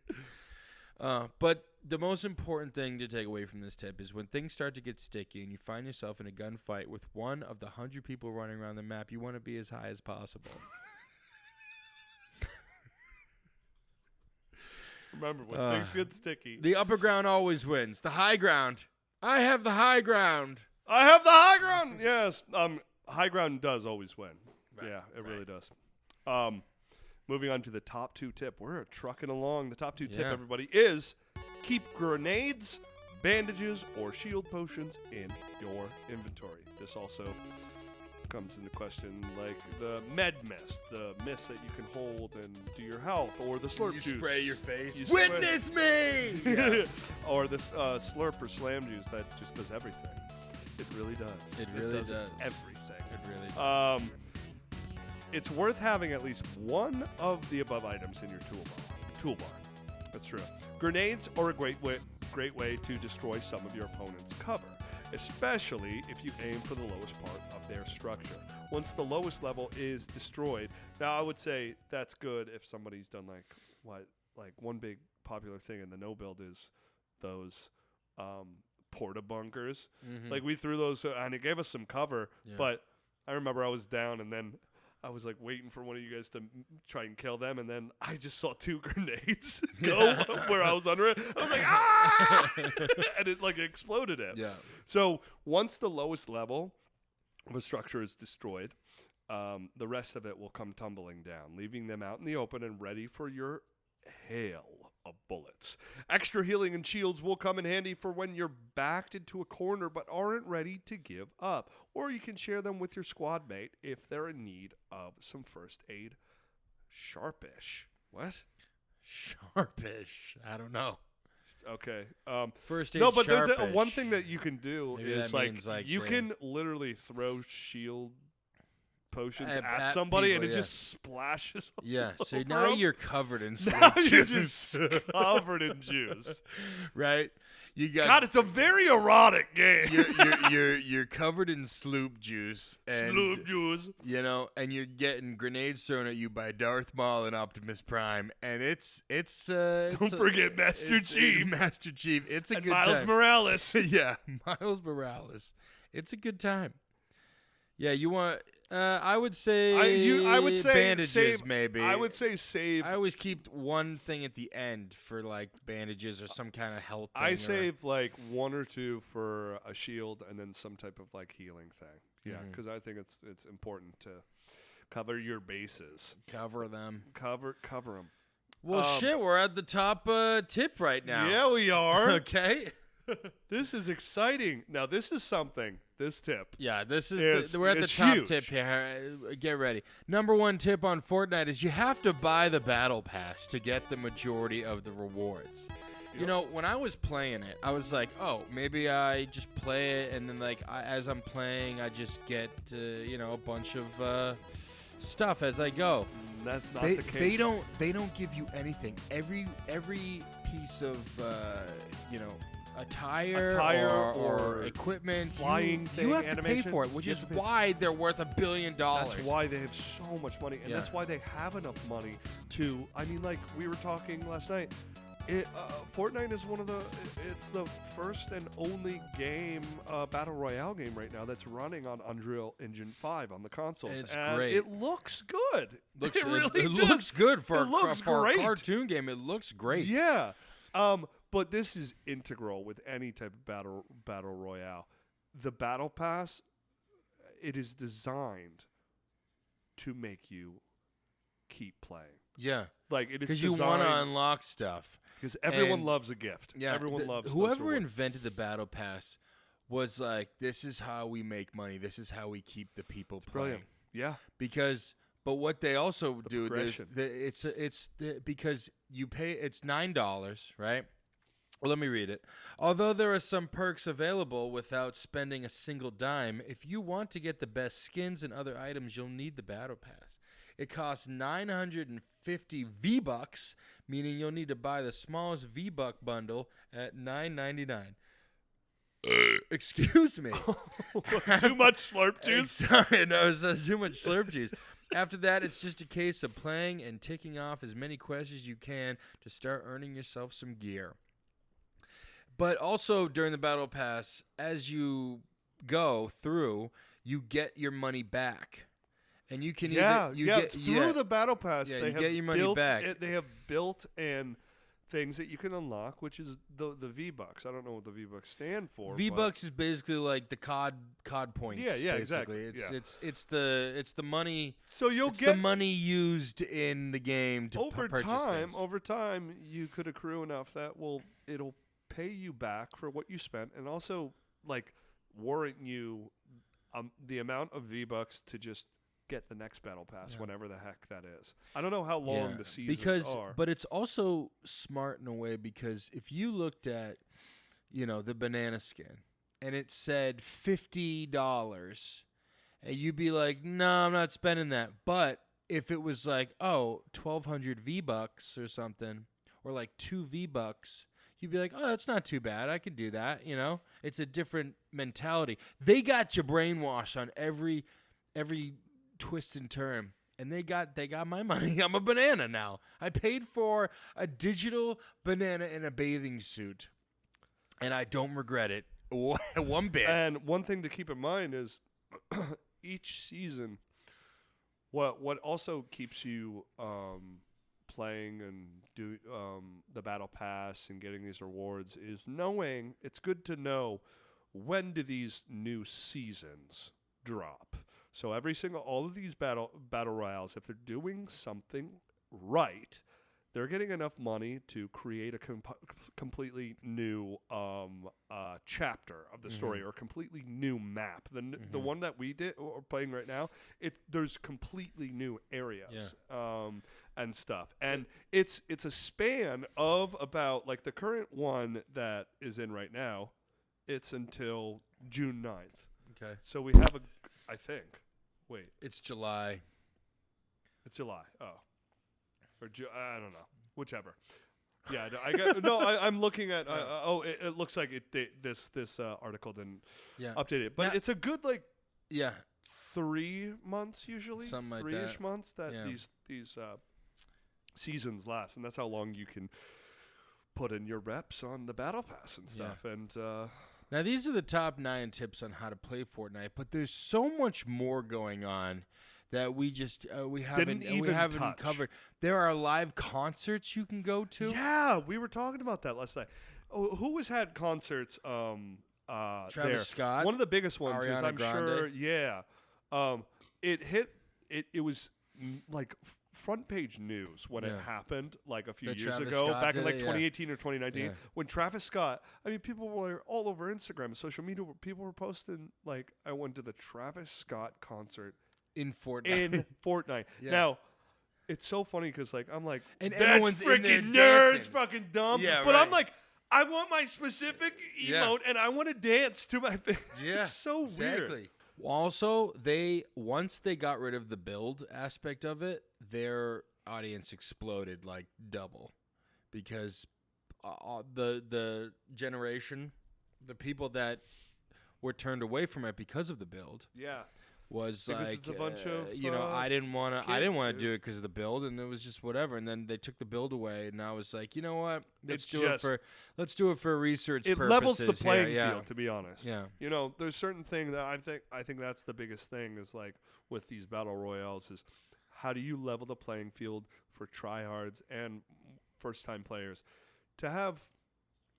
But the most important thing to take away from this tip is when things start to get sticky and you find yourself in a gunfight with one of the 100 people running around the map, you want to be as high as possible. Remember, when things get sticky. The upper ground always wins. The high ground. I have the high ground. I have the high ground. Yes. High ground does always win. Right. Yeah, it really does. Moving on to the top 2 tip. We're trucking along. The top 2 tip, everybody, is keep grenades, bandages, or shield potions in your inventory. This also comes into question like the med mist, the mist that you can hold and do your health, or the slurp juice. You spray your face. Witness me! Yeah. Or this slurp or slam juice that just does everything. It really does. It really does. Everything. It really does. It's worth having at least one of the above items in your toolbar. That's true. Grenades are a great way great way to destroy some of your opponent's cover, especially if you aim for the lowest part of their structure. Once the lowest level is destroyed, now I would say that's good if somebody's done like one big popular thing in the no build is those porta bunkers. Like we threw those and it gave us some cover, but I remember I was down and then I was like waiting for one of you guys to try and kill them, and then I just saw 2 grenades go where I was under it. I was like, ah! And it like exploded it. Yeah. So once the lowest level of a structure is destroyed, the rest of it will come tumbling down, leaving them out in the open and ready for your hail of bullets. Extra healing and shields will come in handy for when you're backed into a corner but aren't ready to give up. Or you can share them with your squad mate if they're in need of some first aid. Sharpish. What? Sharpish. I don't know. Okay. First aid. No, but sharpish. one thing that you can do Maybe is that means, like you the- can literally throw shield potions At at somebody people, and it yeah. just splashes. Yeah, so over now them. you're covered in Now Slurp you're juice. just covered in juice. Right? You got God, it's a very erotic game. you're covered in Slurp juice and Sloop juice. you know, and you're getting grenades thrown at you by Darth Maul and Optimus Prime, and Don't forget Master Chief. Master Chief. It's a And good Miles time. Morales. Yeah, Miles Morales. It's a good time. Yeah, you want? I would say. I would say bandages, save, maybe. I would say save. I always keep one thing at the end for like bandages or some kind of health thing. I save like 1 or 2 for a shield and then some type of like healing thing. Yeah, because I think it's important to cover your bases. Cover them. Cover them. Well, shit, we're at the top tip right now. Yeah, we are. Okay. This is exciting. Now, this is something. This tip. Yeah, this is we're at the it's top huge. tip here. Get ready. Number 1 tip on Fortnite is you have to buy the battle pass to get the majority of the rewards. You know, when I was playing it, I was like, oh, maybe I just play it, and then like as I'm playing, I just get a bunch of stuff as I go. That's not They, the case. they don't give you anything. Every piece of attire or equipment, flying you thing, have to animation, pay for it, which you is have to pay. why they're worth $1 billion. That's why they have so much money, and Yeah. that's why they have enough money to. I mean, like we were talking last night. Fortnite is it's the first and only game, battle royale game right now that's running on Unreal Engine 5 on the consoles. It's and great. It looks good. It really it does. looks good for It looks for great. a cartoon game. It looks great. Yeah. But this is integral with any type of battle royale. The battle pass, it is designed to make you keep playing. Yeah, Like it is because you designed want to unlock stuff. because everyone and- loves a gift. Yeah, Everyone loves those whoever rewards. invented the battle pass was like, this is how we make money. This is how we keep the people playing. Brilliant. Yeah. But what they also do is progression. because you pay. It's $9, right? Well, let me read it. Although there are some perks available without spending a single dime, if you want to get the best skins and other items, you'll need the battle pass. It costs 950 V-Bucks, meaning you'll need to buy the smallest V-Buck bundle at $9.99. Excuse me. Too much slurp juice. Sorry, no, it's too much Slurp juice. After that, it's just a case of playing and ticking off as many quests as you can to start earning yourself some gear. But also during the battle pass, as you go through, you get your money back. And you can through the battle pass, Yeah, they you have get your money built back. They have built in things that you can unlock, which is the V-Bucks. I don't know what the V-Bucks stand for. V-Bucks is basically like the COD points. Yeah, yeah, basically. exactly. It's the money. So you'll It's get the money used in the game to purchase things. Over time, you could accrue enough that it'll pay you back for what you spent, and also like warrant you the amount of V-Bucks to just get the next battle pass, whenever the heck that is. I don't know how long the seasons are. But it's also smart in a way, because if you looked at, the banana skin and it said $50, and you'd be like, no, I'm not spending that. But if it was like, 1,200 V-Bucks or something, or like 2 V-Bucks, you'd be like, oh, that's not too bad. I could do that. You know, it's a different mentality. They got you brainwashed on every twist and turn. And they got my money. I'm a banana now. I paid for a digital banana in a bathing suit, and I don't regret it one bit. And one thing to keep in mind is each season, what also keeps you playing and do the battle pass and getting these rewards is knowing. It's good to know when do these new seasons drop. So all of these battle royales, if they're doing something right, they're getting enough money to create a completely new chapter of the story or a completely new map. The one that we are playing right now, there's completely new areas and stuff, and it's a span of about like the current one that is in right now. It's until June 9th. Okay. So we have I think. Wait. It's July. It's July. Oh. I don't know. Whichever. Yeah, I'm looking at. It looks like this article didn't update it, but it's a good 3 months usually, something like 3-ish that. months that these seasons last, and that's how long you can put in your reps on the battle pass and stuff. Yeah. And now these are the top 9 tips on how to play Fortnite, but there's so much more going on that we just we haven't covered. There are live concerts you can go to. Yeah, we were talking about that last night. Oh, who has had concerts? Travis Scott. One of the biggest ones Ariana is I'm Grande. sure. Yeah, it was like front page news when it happened like a few years Travis ago, Scott back in did like it, 2018 or 2019, Yeah. when Travis Scott. I mean, people were all over Instagram and social media. People were posting like, I went to the Travis Scott concert in Fortnite. Yeah. Now, it's so funny because like I'm like, and that's everyone's in there freaking nerds, dancing. fucking dumb. Yeah, but right. I'm like, I want my specific emote and I want to dance to my thing. Yeah, it's so weird. Also, once they got rid of the build aspect of it, their audience exploded like double, because the generation, the people that were turned away from it because of the build, was because like, it's a bunch of I didn't want to do it because of the build, and it was just whatever. And then they took the build away, and I was like, you know what? Let's do it for research purposes. It levels the playing here. field, to be honest. Yeah. You know, there's certain thing that I think that's the biggest thing is like with these battle royales is how do you level the playing field for tryhards and first time players to have,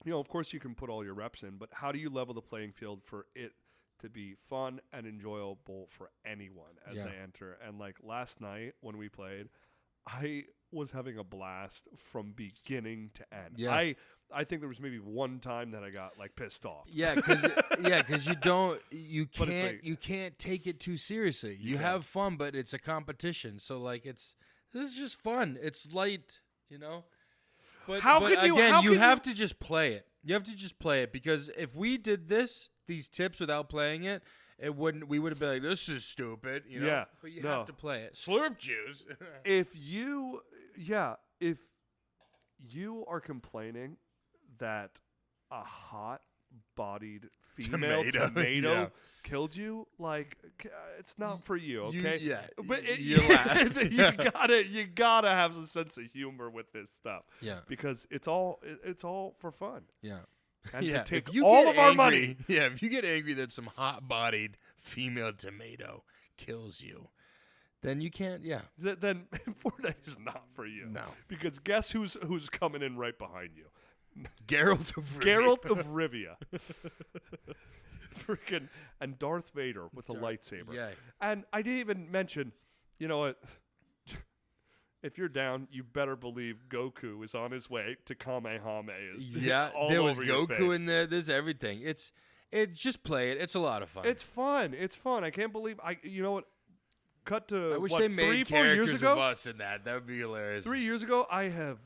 you know, of course you can put all your reps in, but how do you level the playing field for it to be fun and enjoyable for anyone as they enter? And like last night when we played, I was having a blast from beginning to end. Yeah. I think there was maybe one time that I got like pissed off. Yeah, because you can't take it too seriously. You have fun, but it's a competition. So like this is just fun. It's light, you know. But you have to just play it. You have to just play it, because if we did these tips without playing it, we would have been like, this is stupid, you know? Yeah. But you have to play it. Slurp juice. If you are complaining that a hot-bodied female tomato killed you, like it's not for you, okay? But you gotta have some sense of humor with this stuff. Yeah, because it's all for fun. Yeah. And to take all of our money. Yeah, if you get angry that some hot-bodied female tomato kills you, then you can't. Yeah. Then Fortnite is not for you. No. Because guess who's coming in right behind you? Geralt of Rivia. Freaking and Darth Vader with a lightsaber. Yeah. And I didn't even mention, you know what? If you're down, you better believe Goku is on his way to Kamehameha. Yeah, there was Goku in there. There's everything. It's just play it. It's a lot of fun. It's fun. I can't believe you know what? Cut to I wish what, they made 3-4 years ago of us in that. That would be hilarious. 3 years ago, I have.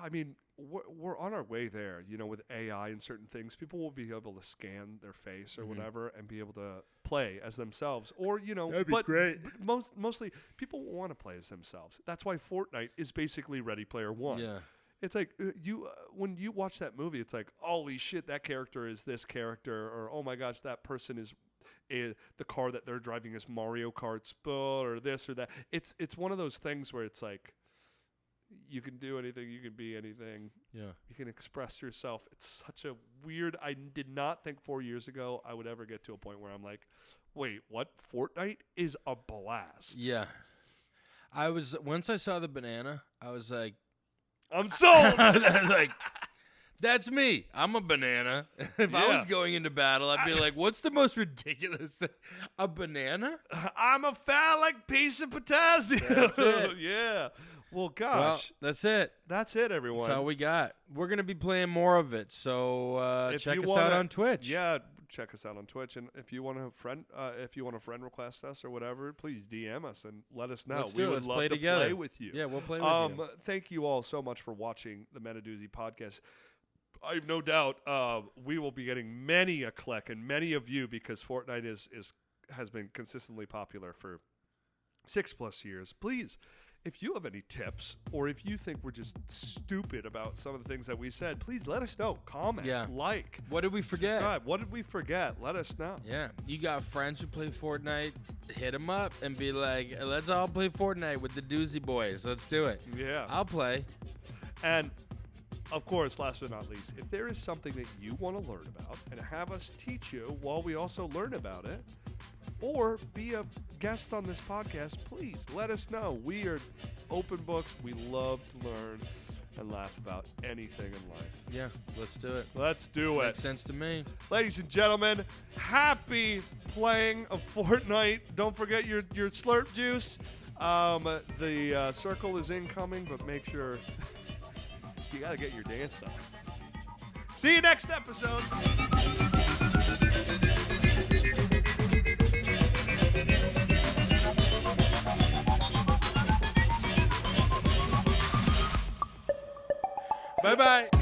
I mean, we're on our way there. You know, with AI and certain things, people will be able to scan their face or whatever and be able to play as themselves. Or you know, that'd be great. Mostly people want to play as themselves. That's why Fortnite is basically Ready Player One. Yeah. it's like when you watch that movie, it's like, holy shit, that character is this character, or oh my gosh, that person is the car that they're driving is Mario Kart Sport, or this or that. It's one of those things where it's like, you can do anything, you can be anything. Yeah. You can express yourself. It's such a weird. I did not think 4 years ago I would ever get to a point where I'm like, wait, what? Fortnite is a blast. Yeah. Once I saw the banana, I was like, I'm sold. I was like, that's me. I'm a banana. If I was going into battle, I'd be like, what's the most ridiculous thing? A banana? I'm a phallic piece of potassium. That's it. Yeah. Well, gosh. Well, that's it. That's it, everyone. That's all we got. We're going to be playing more of it, so check us out on Twitch. Yeah, check us out on Twitch. And if you want to friend request us or whatever, please DM us and let us know. We would love to play with you. Yeah, we'll play with you. Thank you all so much for watching the Doozy podcast. I have no doubt we will be getting many a click and many of you, because Fortnite has been consistently popular for 6+ years. Please, if you have any tips, or if you think we're just stupid about some of the things that we said, please let us know. Comment, like. What did we forget? Subscribe. What did we forget? Let us know. Yeah. You got friends who play Fortnite, hit them up and be like, let's all play Fortnite with the Doozy boys. Let's do it. Yeah. I'll play. And, of course, last but not least, if there is something that you want to learn about and have us teach you while we also learn about it, or be a guest on this podcast, please let us know. We are open books. We love to learn and laugh about anything in life. Yeah, let's do it. Let's do it. Makes sense to me. Ladies and gentlemen, happy playing of Fortnite. Don't forget your Slurp juice. The circle is incoming, but make sure you got to get your dance on. See you next episode. Bye-bye.